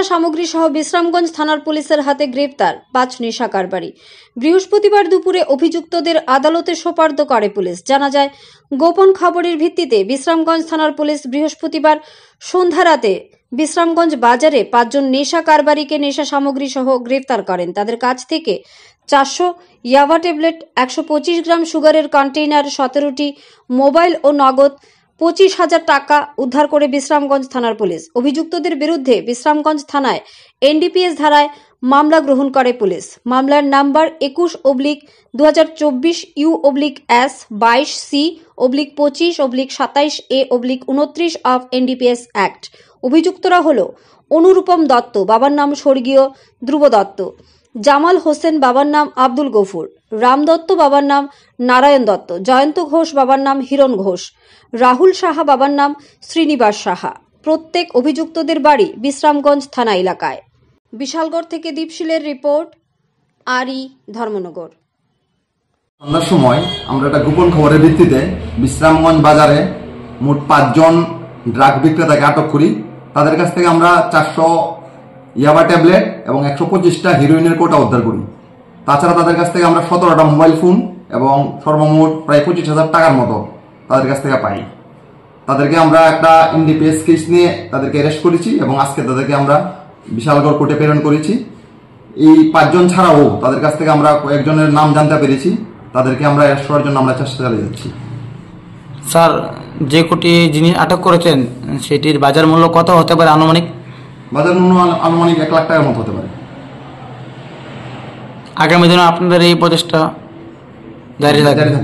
সামগ্রী সহ বিশ্রামগঞ্জ থানার পুলিশের হাতে গ্রেফতার ৫ নেশা কারবারি। বৃহস্পতিবার দুপুরে অভিযুক্তদের আদালতে সোপর্দ করে পুলিশ। জানা যায়, গোপন খবরের ভিত্তিতে বিশ্রামগঞ্জ থানার পুলিশ বৃহস্পতিবার সন্ধ্যা রাতে বিশ্রামগঞ্জ বাজারে ৫ জন নেশা কারবারিকে নেশা সামগ্রী সহ গ্রেফতার করেন। তাদের কাছ থেকে ৪০০ ইয়াবা ট্যাবলেট, ১২৫ গ্রাম সুগারের কন্টেইনার, ১৭টি মোবাইল ও নগদ ২৫,০০০ টাকা উদ্ধার করে বিশ্রামগঞ্জ থানার পুলিশ। অভিযুক্তদের বিরুদ্ধে বিশ্রামগঞ্জ থানায় এনডিপিএস ধারায় মামলা গ্রহণ করে পুলিশ। মামলার number ২১/2024 U/S 22C/25/27A/29 of NDPS act. অভিযুক্তরা হল অনুরূপম দত্ত, বাবার নাম স্বর্গীয় ধ্রুব দত্ত; জামাল হোসেন, বাবার নাম আব্দুল গফুর; রাম দত্ত, বাবার নাম নারায়ণ দত্ত; জয়ন্ত ঘোষ, বাবার নাম হিরণ ঘোষ; রাহুল সাহা, বাবার নাম শ্রীনিবাস সাহা। প্রত্যেক অভিযুক্তদের বাড়ি বিশ্রামগঞ্জ থানা এলাকায়। বিশালগড় থেকে দীপশিলের রিপোর্ট, আরই ধর্মনগর। সন্ধ্যার সময় আমরা একটা গোপন খবরের ভিত্তিতে বিশ্রামগঞ্জ বাজারে মোট ৫ জন ড্রাগ বিক্রেতাকে আটক করি। তাদের কাছ থেকে আমরা ৪০০ ইয়াবা ট্যাবলেট এবং ১২৫টা হিরোইনের কোটা উদ্ধার করি। তাছাড়া তাদের কাছ থেকে আমরা ১৭টা মোবাইল ফোন এবং সর্বমোট প্রায় ২৫,০০০ টাকার মতো তাদের কাছ থেকে পাই। তাদেরকে আমরা একটা এনডিপিএস কেস নিয়ে তাদেরকে অ্যারেস্ট করেছি এবং আজকে তাদেরকে আমরা বিশালগড় কোর্টে প্রেরণ করেছি। এই ৫ জন ছাড়াও তাদের কাছ থেকে আমরা কয়েকজনের নাম জানতে পেরেছি। তাদেরকে আমরা অ্যারেস্ট করার জন্য আমরা চেষ্টা চালিয়ে যাচ্ছি। স্যার, যে কোটি জিনিস আটক করেছেন সেটির বাজার মূল্য কত হতে পারে আনুমানিক? বাজার মূল্য আনুমানিক ১ লাখ টাকার মতো হতে পারে। আগামী দিনে আপনাদের এই প্রচেষ্টা জারি থাকবে।